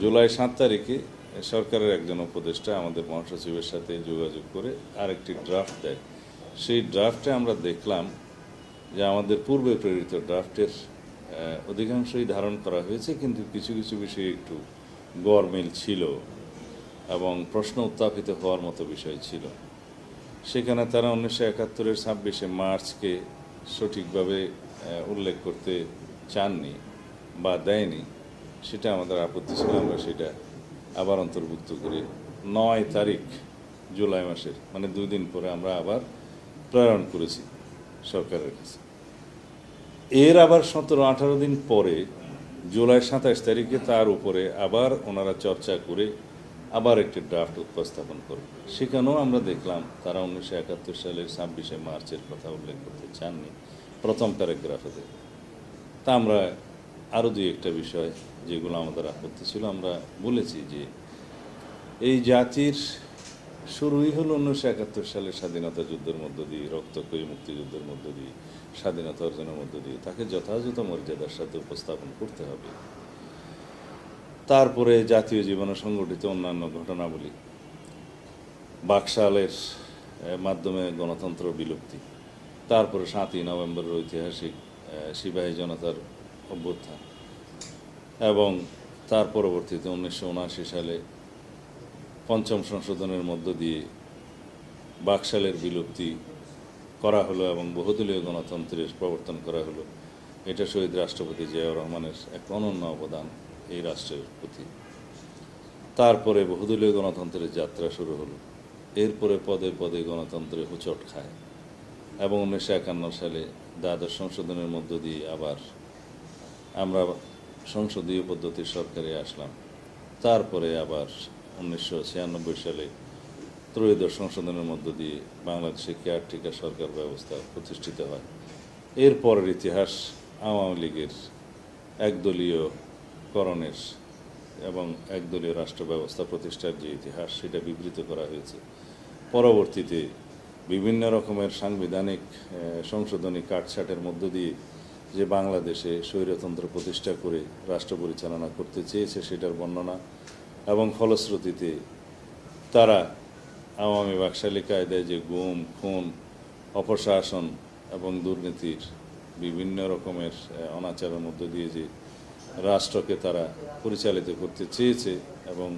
জুলাই 7 তারিখে সরকারের একজন উপদেষ্টা আমাদের মহাসচিবের সাথে যোগাযোগ করে আরেকটি ড্রাফট দেয়। সেই ড্রাফটে আমরা দেখলাম যে আমাদের পূর্বে প্রেরিত ড্রাফটের অধিকাংশই ধারণ করা হয়েছে, কিন্তু কিছু কিছু বিষয়ে একটু গরমিল ছিল এবং প্রশ্ন উত্থাপিত হওয়ার মতো বিষয় ছিল। সেখানে তারা 1971-এর 26শে মার্চকে সঠিকভাবে উল্লেখ করতে চাননি বা দেয়নি, সেটা আমাদের আপত্তি ছিল। আমরা সেটা আবার অন্তর্ভুক্ত করি 9 তারিখ জুলাই মাসের, মানে 2 দিন পরে আমরা আবার প্রেরণ করেছি সরকারের কাছে। এর আবার 17-18 দিন পরে জুলাই 27 তারিখে তার উপরে আবার ওনারা চর্চা করে আবার একটি ড্রাফট উপস্থাপন করবে। সেখানেও আমরা দেখলাম তারা 1971 সালের 26শে মার্চের কথা উল্লেখ করতে চাননি প্রথম প্যারাগ্রাফে। তা আমরা আরও দুই একটা বিষয় যেগুলো আমাদের আপত্তি ছিল আমরা বলেছি যে এই জাতির শুরুই হলো 1971 সালের স্বাধীনতা যুদ্ধের মধ্য দিয়ে, রক্তক্ষয়ী মুক্তিযুদ্ধের মধ্য দিয়ে, স্বাধীনতা অর্জনের মধ্য দিয়ে তাকে যথাযথ মর্যাদার সাথে উপস্থাপন করতে হবে। তারপরে জাতীয় জীবনে সংগঠিত অন্যান্য ঘটনাবলী, বাকশালের মাধ্যমে গণতন্ত্র বিলুপ্তি, তারপরে 7ই নভেম্বরের ঐতিহাসিক সিপাহী জনতার অভ্যুত্থান এবং তার পরবর্তীতে 1979 সালে পঞ্চম সংশোধনের মধ্য দিয়ে বাকশালের বিলুপ্তি করা হলো এবং বহুদলীয় গণতন্ত্রের প্রবর্তন করা হলো। এটা শহীদ রাষ্ট্রপতি জিয়াউর রহমানের এক অনন্য অবদান এই রাষ্ট্রের প্রতি। তারপরে বহুদলীয় গণতন্ত্রের যাত্রা শুরু হলো। এরপরে পদে পদে গণতন্ত্রে হোঁচট খায় এবং 1951 সালে দ্বাদশ সংশোধনের মধ্য দিয়ে আবার আমরা সংসদীয় পদ্ধতির সরকারে আসলাম। তারপরে আবার 1996 সালে ত্রয়োদশ সংশোধনের মধ্য দিয়ে বাংলাদেশে কেয়ারটেকার সরকার ব্যবস্থা প্রতিষ্ঠিত হয়। এরপরের ইতিহাস আওয়ামী লীগের একদলীয়করণের এবং একদলীয় রাষ্ট্র ব্যবস্থা প্রতিষ্ঠার যে ইতিহাস সেটা বিবৃত করা হয়েছে। পরবর্তীতে বিভিন্ন রকমের সাংবিধানিক সংশোধনী কাটছাটের মধ্য দিয়ে যে বাংলাদেশে স্বৈরতন্ত্র প্রতিষ্ঠা করে রাষ্ট্র পরিচালনা করতে চেয়েছে সেটার বর্ণনা এবং ফলশ্রুতিতে তারা আওয়ামী বাকশালী কায়দায় যে গুম, খুন, অপশাসন এবং দুর্নীতির বিভিন্ন রকমের অনাচারের মধ্য দিয়ে যে রাষ্ট্রকে তারা পরিচালিত করতে চেয়েছে এবং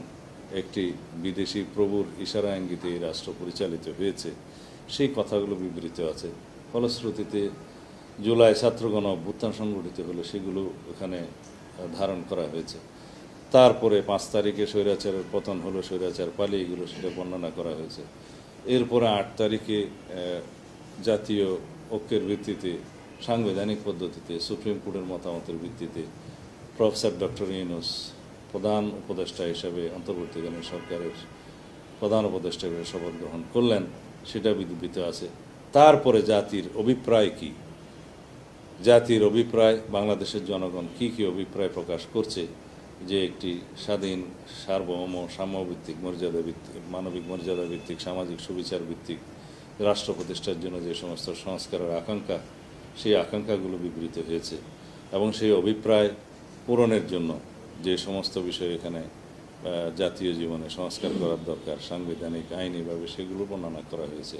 একটি বিদেশি প্রভুর ইশারা ইঙ্গিতে এই রাষ্ট্র পরিচালিত হয়েছে সেই কথাগুলো বিবৃত আছে। ফলশ্রুতিতে জুলাই ছাত্রগণ অভ্যুত্থান সংগঠিত হলো, সেগুলো ওখানে ধারণ করা হয়েছে। তারপরে 5 তারিখে স্বৈরাচারের পতন হলো, স্বৈরাচার পালিয়ে এগুলো সেটা বর্ণনা করা হয়েছে। এরপরে 8 তারিখে জাতীয় ঐক্যের ভিত্তিতে সাংবিধানিক পদ্ধতিতে সুপ্রিম কোর্টের মতামতের ভিত্তিতে প্রফেসর ডক্টর ইউনূস প্রধান উপদেষ্টা হিসাবে অন্তর্বর্তীকালীন সরকারের প্রধান উপদেষ্টা হিসেবে শপথ গ্রহণ করলেন, সেটা বিধৃত আছে। তারপরে জাতির অভিপ্রায় কি, জাতির অভিপ্রায়, বাংলাদেশের জনগণ কি কি অভিপ্রায় প্রকাশ করছে যে একটি স্বাধীন, সার্বভৌম, সাম্যভিত্তিক, মর্যাদা ভিত্তিক, মানবিক মর্যাদা ভিত্তিক, সামাজিক সুবিচার ভিত্তিক রাষ্ট্র প্রতিষ্ঠার জন্য যে সমস্ত সংস্কারের আকাঙ্ক্ষা, সেই আকাঙ্ক্ষাগুলো বিবৃত হয়েছে এবং সেই অভিপ্রায় পূরণের জন্য যে সমস্ত বিষয় এখানে জাতীয় জীবনে সংস্কার করার দরকার সাংবিধানিক আইনিভাবে সেগুলো বর্ণনা করা হয়েছে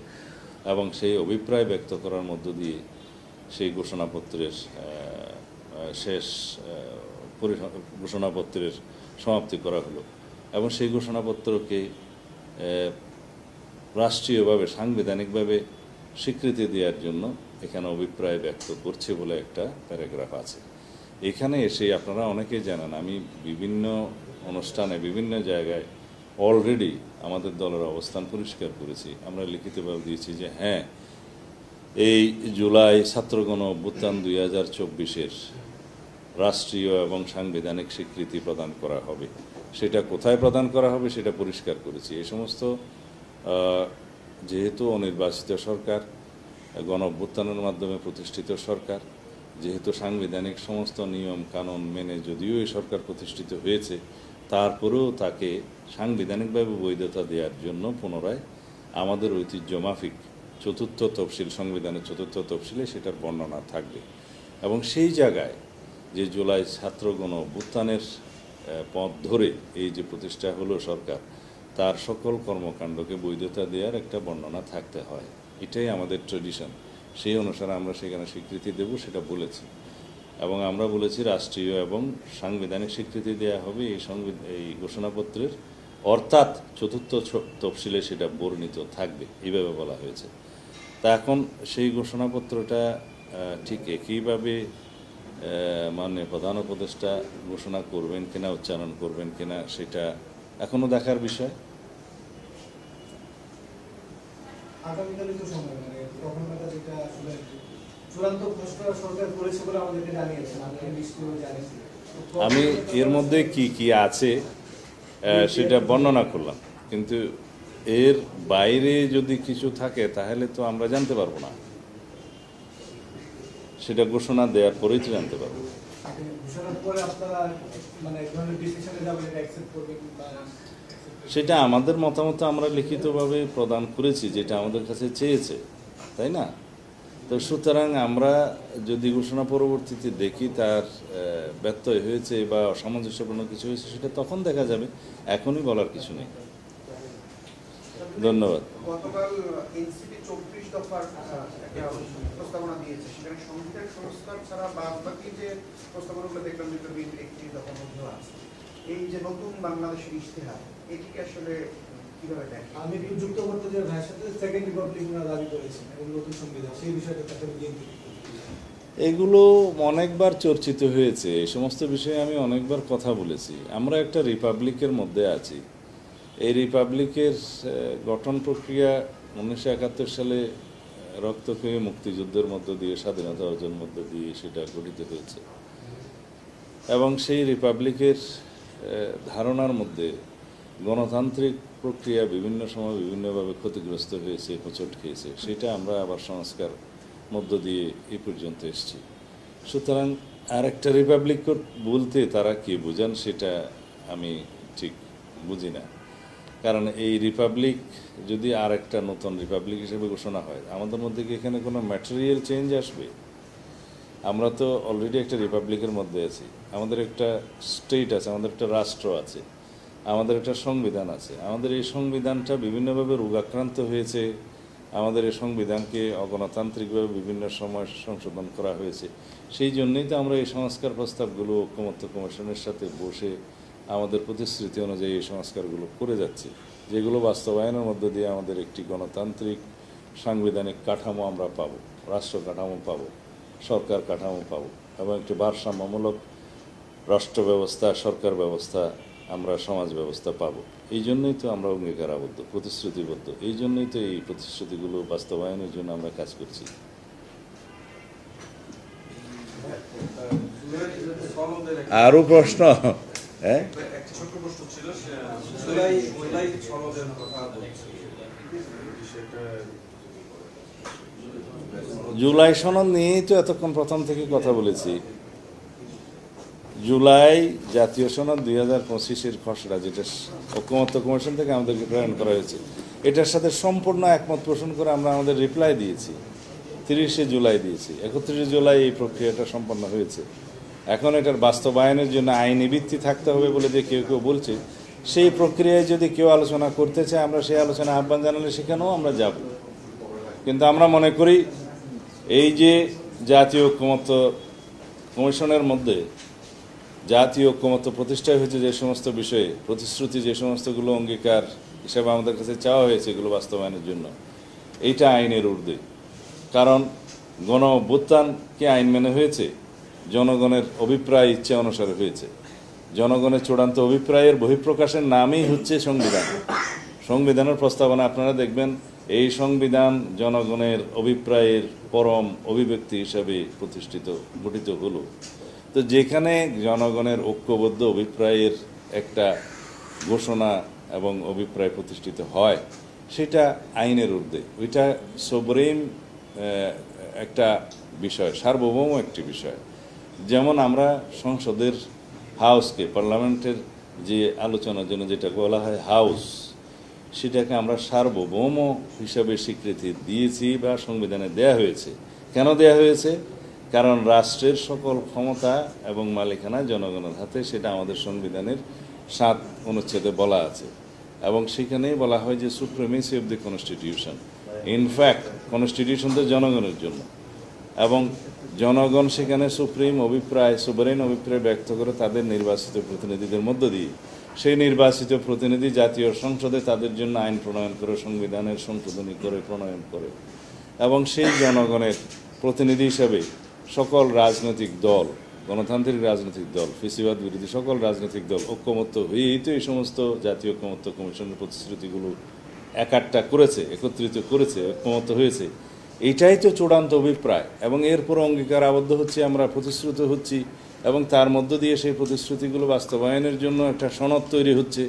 এবং সেই অভিপ্রায় ব্যক্ত করার মধ্য দিয়ে সেই ঘোষণাপত্রের শেষ ঘোষণাপত্রের সমাপ্তি করা হলো এবং সেই ঘোষণাপত্রকে রাষ্ট্রীয়ভাবে সাংবিধানিকভাবে স্বীকৃতি দেওয়ার জন্য এখানে অভিপ্রায় ব্যক্ত করছে বলে একটা প্যারাগ্রাফ আছে। এখানে এসে আপনারা অনেকেই জানেন আমি বিভিন্ন অনুষ্ঠানে বিভিন্ন জায়গায় অলরেডি আমাদের দলের অবস্থান পরিষ্কার করেছি। আমরা লিখিতভাবে দিয়েছি যে হ্যাঁ, এই জুলাই ছাত্রগণ অভ্যুত্থান 2024-এর রাষ্ট্রীয় এবং সাংবিধানিক স্বীকৃতি প্রদান করা হবে। সেটা কোথায় প্রদান করা হবে সেটা পরিষ্কার করেছি। এই সমস্ত যেহেতু অনির্বাচিত সরকার, গণ অভ্যুত্থানের মাধ্যমে প্রতিষ্ঠিত সরকার, যেহেতু সাংবিধানিক সমস্ত নিয়ম কানুন মেনে যদিও এই সরকার প্রতিষ্ঠিত হয়েছে, তারপরেও তাকে সাংবিধানিকভাবে বৈধতা দেওয়ার জন্য পুনরায় আমাদের ঐতিহ্য মাফিক চতুর্থ তফসিল, সংবিধানের চতুর্থ তফসিলে সেটার বর্ণনা থাকবে এবং সেই জায়গায় যে জুলাই ছাত্রগণ অভ্যুত্থানের পথ ধরে এই যে প্রতিষ্ঠা হলো সরকার, তার সকল কর্মকাণ্ডকে বৈধতা দেওয়ার একটা বর্ণনা থাকতে হয়। এটাই আমাদের ট্রেডিশন। সেই অনুসারে আমরা সেখানে স্বীকৃতি দেব সেটা বলেছি এবং আমরা বলেছি রাষ্ট্রীয় এবং সাংবিধানিক স্বীকৃতি দেওয়া হবে এই ঘোষণাপত্রের, অর্থাৎ চতুর্থ তফসিলে সেটা বর্ণিত থাকবে, এইভাবে বলা হয়েছে। তা এখন সেই ঘোষণাপত্রটা ঠিক একইভাবে মাননীয় প্রধান উপদেষ্টা ঘোষণা করবেন কিনা, উচ্চারণ করবেন কিনা, সেটা এখনো দেখার বিষয়। আগামীকালে তো সময় তখন যেটা আসলে চূড়ান্ত ঘোষণা সরকার করেছে বলে আমাদেরকে জানিয়েছেন, আমি নিশ্চয়ই জানিয়েছি। আমি এর মধ্যে কি কি আছে সেটা বর্ণনা করলাম, কিন্তু এর বাইরে যদি কিছু থাকে তাহলে তো আমরা জানতে পারবো না, সেটা ঘোষণা দেওয়ার পরেই তো জানতে পারবো। ঘোষণার পরে আপনারা মানে এক ধরনের ডিসিশনে যাবেন, এটা অ্যাকসেপ্ট করবেন বা সেটা আমাদের মতামত আমরা লিখিতভাবে প্রদান করেছি, যেটা আমাদের কাছে চেয়েছে, তাই না? তো সুতরাং আমরা যদি ঘোষণা পরবর্তীতে দেখি তার ব্যত্যয় হয়েছে বা অসামঞ্জস্যপূর্ণ কিছু হয়েছে, সেটা তখন দেখা যাবে, এখনই বলার কিছু নেই। ধন্যবাদ। গতকাল এনসিপি 24 দফার একটা প্রস্তাবনা দিয়েছে, সেখানে সংবিধান সংস্কার ছাড়া বাকি যে প্রস্তাবনাগুলো দেখলাম যে 31 দফার মধ্যেও আছে। এই যে নতুন বাংলাদেশের ইশতেহার, এটিকে আসলে কিভাবে দেখেন? আমি একটু যুক্ত করতে যে ভাইয়ের সাথে সেকেন্ড রিপাবলিক দাবি করেছেন এবং নতুন সংবিধান, সেই বিষয়টা তাকে বিএনপি এগুলো অনেকবার চর্চিত হয়েছে, এই সমস্ত বিষয়ে আমি অনেকবার কথা বলেছি। আমরা একটা রিপাবলিকের মধ্যে আছি। এই রিপাবলিকের গঠন প্রক্রিয়া 1971 সালে রক্তক্ষয়ী মুক্তিযুদ্ধের মধ্য দিয়ে, স্বাধীনতা অর্জনের মধ্য দিয়ে সেটা গঠিত হয়েছে, এবং সেই রিপাবলিকের ধারণার মধ্যে গণতান্ত্রিক প্রক্রিয়া বিভিন্ন সময় বিভিন্নভাবে ক্ষতিগ্রস্ত হয়েছে, হোঁচট খেয়েছে। সেটা আমরা আবার সংস্কার মধ্য দিয়ে এই পর্যন্ত এসেছি। সুতরাং আর একটা রিপাবলিক বলতে তারা কি বোঝান সেটা আমি ঠিক বুঝি না। কারণ এই রিপাবলিক যদি আর একটা নতুন রিপাবলিক হিসেবে ঘোষণা হয়, আমাদের মধ্যে কি এখানে কোনো ম্যাটেরিয়াল চেঞ্জ আসবে? আমরা তো অলরেডি একটা রিপাবলিকের মধ্যে আছি, আমাদের একটা স্টেট আছে, আমাদের একটা রাষ্ট্র আছে, আমাদের একটা সংবিধান আছে। আমাদের এই সংবিধানটা বিভিন্নভাবে রোগাক্রান্ত হয়েছে, আমাদের এই সংবিধানকে অগণতান্ত্রিকভাবে বিভিন্ন সময় সংশোধন করা হয়েছে। সেই জন্যই তো আমরা এই সংস্কার প্রস্তাবগুলো ঐকমত্য কমিশনের সাথে বসে আমাদের প্রতিশ্রুতি অনুযায়ী এই সংস্কারগুলো করে যাচ্ছি, যেগুলো বাস্তবায়নের মধ্য দিয়ে আমাদের একটি গণতান্ত্রিক সাংবিধানিক কাঠামো আমরা পাবো, রাষ্ট্র কাঠামো পাবো, সরকার কাঠামো পাবো, এবং একটি ভারসাম্যমূলক রাষ্ট্র ব্যবস্থা, সরকার ব্যবস্থা, আমরা সমাজ ব্যবস্থা পাবো। এই জন্যই তো আমরা অঙ্গীকারাবদ্ধ, প্রতিশ্রুতিবদ্ধ। এই জন্যই তো এই প্রতিশ্রুতিগুলো বাস্তবায়নের জন্য আমরা কাজ করছি। আরো প্রশ্ন? হ্যাঁ, একটা ছোট্ট প্রশ্ন ছিল, সনদের কথা বলছি, জুলাই সনদ নিয়েই তো এতক্ষণ প্রথম থেকে কথা বলেছি। জুলাই জাতীয় সনদ 2025-এর খসড়া, যেটা ঐকমত্য কমিশন থেকে আমাদেরকে প্রেরণ করা হয়েছে, এটার সাথে সম্পূর্ণ একমত পোষণ করে আমরা আমাদের রিপ্লাই দিয়েছি, 30 জুলাই দিয়েছি। 31 জুলাই এই প্রক্রিয়াটা সম্পন্ন হয়েছে। এখন এটার বাস্তবায়নের জন্য আইনি ভিত্তি থাকতে হবে বলে যে কেউ কেউ বলছে, সেই প্রক্রিয়ায় যদি কেউ আলোচনা করতে চায়, আমরা সেই আলোচনা আহ্বান জানালে সেখানেও আমরা যাব। কিন্তু আমরা মনে করি এই যে জাতীয় ঐকমত্য কমিশনের মধ্যে জাতীয় ঐকমত্য প্রতিষ্ঠা হয়েছে, যে সমস্ত বিষয়ে প্রতিশ্রুতি, যে সমস্তগুলো অঙ্গীকার হিসাবে আমাদের কাছে চাওয়া হয়েছে এগুলো বাস্তবায়নের জন্য, এইটা আইনের ঊর্ধ্বে। কারণ গণ অভ্যুত্থান কি আইন মেনে হয়েছে? জনগণের অভিপ্রায়, ইচ্ছা অনুসারে হয়েছে। জনগণের চূড়ান্ত অভিপ্রায়ের বহিঃপ্রকাশের নামই হচ্ছে সংবিধান। সংবিধানের প্রস্তাবনা আপনারা দেখবেন, এই সংবিধান জনগণের অভিপ্রায়ের পরম অভিব্যক্তি হিসাবে গঠিত হলো। তো যেখানে জনগণের ঐক্যবদ্ধ অভিপ্রায়ের একটা ঘোষণা এবং অভিপ্রায় প্রতিষ্ঠিত হয়, সেটা আইনের ঊর্ধ্বে। ওইটা সোভরেন একটা বিষয়, সার্বভৌম একটি বিষয়। যেমন আমরা সংসদের হাউসকে, পার্লামেন্টের যে আলোচনার জন্য যেটা বলা হয় হাউস, সেটাকে আমরা সার্বভৌম হিসাবে স্বীকৃতি দিয়েছি বা সংবিধানে দেয়া হয়েছে। কেন দেয়া হয়েছে? কারণ রাষ্ট্রের সকল ক্ষমতা এবং মালিকানা জনগণের হাতে, সেটা আমাদের সংবিধানের 7 অনুচ্ছেদে বলা আছে। এবং সেখানেই বলা হয় যে supremacy of the constitution. In fact constitution তো জনগণের জন্য, এবং জনগণ সেখানে সুপ্রিম অভিপ্রায়, সুভারেন অভিপ্রায় ব্যক্ত করে তাদের নির্বাচিত প্রতিনিধিদের মধ্য দিয়ে। সেই নির্বাচিত প্রতিনিধি জাতীয় সংসদে তাদের জন্য আইন প্রণয়ন করে, সংবিধানের সংশোধনী করে প্রণয়ন করে, এবং সেই জনগণের প্রতিনিধি হিসাবে সকল রাজনৈতিক দল, গণতান্ত্রিক রাজনৈতিক দল, ফেসিবাদ বিরোধী সকল রাজনৈতিক দল ঐক্যমত্য হয়েই তো এই সমস্ত জাতীয় ঐক্যমত্য কমিশনের প্রতিশ্রুতিগুলো একাট্টা করেছে, একত্রিত করেছে, ঐক্যমত্য হয়েছে। এইটাই তো চূড়ান্ত অভিপ্রায়, এবং এরপর অঙ্গীকার আবদ্ধ হচ্ছি, আমরা প্রতিশ্রুত হচ্ছি এবং তার মধ্য দিয়ে সেই প্রতিশ্রুতিগুলো বাস্তবায়নের জন্য একটা সনদ তৈরি হচ্ছে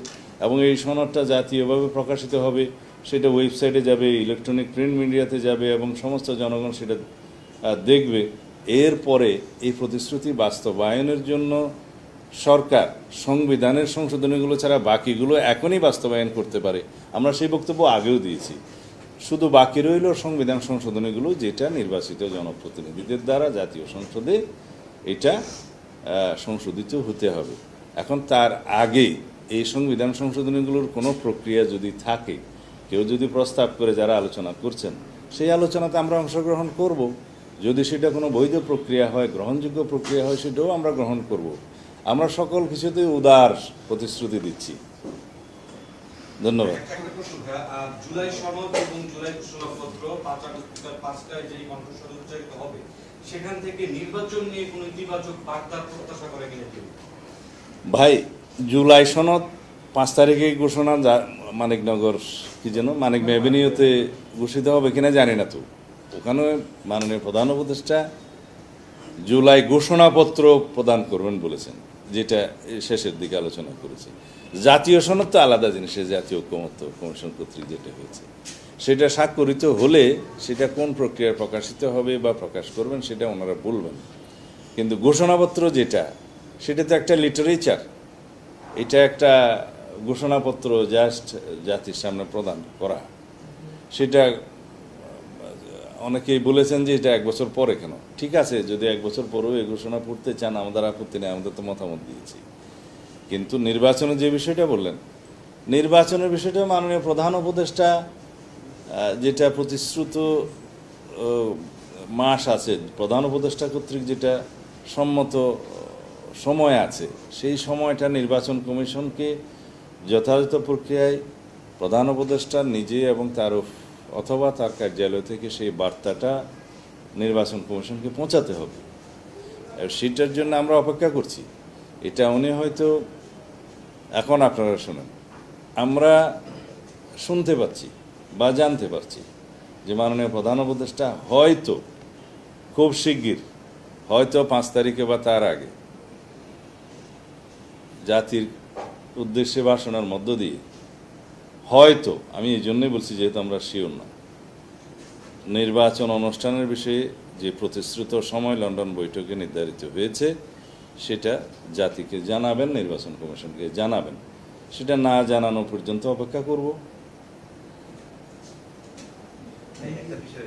এবং এই সনদটা জাতীয়ভাবে প্রকাশিত হবে, সেটা ওয়েবসাইটে যাবে, ইলেকট্রনিক প্রিন্ট মিডিয়াতে যাবে এবং সমস্ত জনগণ সেটা দেখবে। এরপরে এই প্রতিশ্রুতি বাস্তবায়নের জন্য সরকার সংবিধানের সংশোধনীগুলো ছাড়া বাকিগুলো এখনই বাস্তবায়ন করতে পারে। আমরা সেই বক্তব্য আগেও দিয়েছি। শুধু বাকি রইল সংবিধান সংশোধনীগুলো, যেটা নির্বাচিত জনপ্রতিনিধিদের দ্বারা জাতীয় সংসদে এটা সংশোধিত হতে হবে। এখন তার আগে এই সংবিধান সংশোধনীগুলোর কোনো প্রক্রিয়া যদি থাকে, কেউ যদি প্রস্তাব করে যারা আলোচনা করছেন, সেই আলোচনাতে আমরা অংশগ্রহণ করব। যদি সেটা কোনো বৈধ প্রক্রিয়া হয়, গ্রহণযোগ্য প্রক্রিয়া হয়, সেটাও আমরা গ্রহণ করব। আমরা সকল কিছুতে উদার প্রতিশ্রুতি দিচ্ছি। ধন্যবাদ। একটা প্রশ্ন ভাইয়া, জুলাই সনদ এবং জুলাই ঘোষণাপত্র 5 আগস্ট 5টায় যে কণ্ঠস্বর উচ্চারিত হবে, সেখান থেকে নির্বাচন নিয়ে কোনো ইতিবাচক বার্তার প্রত্যাশা করে কিনা কেউ? ভাই, জুলাই সনদ 5 তারিখে ঘোষণা, মানিকনগর কি যেন মানিক অ্যাভিনিউতে ঘোষিত হবে কিনা জানি না। তো ওখানে মাননীয় প্রধান উপদেষ্টা জুলাই ঘোষণাপত্র প্রদান করবেন বলেছেন, যেটা শেষের দিকে আলোচনা করেছে। জাতীয় সনদ তো আলাদা জিনিস, জাতীয় ঐক্যমত্য কমিশন কর্তৃক যেটা হয়েছে, সেটা স্বাক্ষরিত হলে সেটা কোন প্রক্রিয়ায় প্রকাশিত হবে বা প্রকাশ করবেন সেটা ওনারা বলবেন। কিন্তু ঘোষণাপত্র যেটা, সেটা তো একটা লিটারেচার। এটা একটা ঘোষণাপত্র জাস্ট জাতির সামনে প্রদান করা। সেটা অনেকেই বলেছেন যে এটা 1 বছর পরে কেন। ঠিক আছে, যদি 1 বছর পরেও এই ঘোষণা পড়তে চান, আমাদের আপত্তি নেই, আমাদের তো মতামত দিয়েছি। কিন্তু নির্বাচনের যে বিষয়টা বললেন, নির্বাচনের বিষয়টা মাননীয় প্রধান উপদেষ্টা যেটা প্রতিশ্রুত মাস আছে, প্রধান উপদেষ্টা কর্তৃক যেটা সম্মত সময় আছে, সেই সময়টা নির্বাচন কমিশনকে যথাযথ প্রক্রিয়ায় প্রধান উপদেষ্টা নিজে এবং তার অথবা তার কার্যালয় থেকে সেই বার্তাটা নির্বাচন কমিশনকে পৌঁছাতে হবে। সেটার জন্য আমরা অপেক্ষা করছি। এটা উনি হয়তো, এখন আপনারা শোনেন, আমরা শুনতে পাচ্ছি বা জানতে পারছি যে মাননীয় প্রধান উপদেষ্টা হয়তো খুব শিগগির, হয়তো 5 তারিখে বা তার আগে জাতির উদ্দেশ্যে ভাষণের মধ্য দিয়ে, হয়তো, আমি এই জন্যই বলছি যেহেতু আমরা শিওর না, নির্বাচন অনুষ্ঠানের বিষয়ে যে প্রতিশ্রুত সময় লন্ডন বৈঠকে নির্ধারিত হয়েছে সেটা জাতিকে জানাবেন, নির্বাচন কমিশনকে জানাবেন। সেটা না জানানো পর্যন্ত অপেক্ষা করব। একটা বিষয়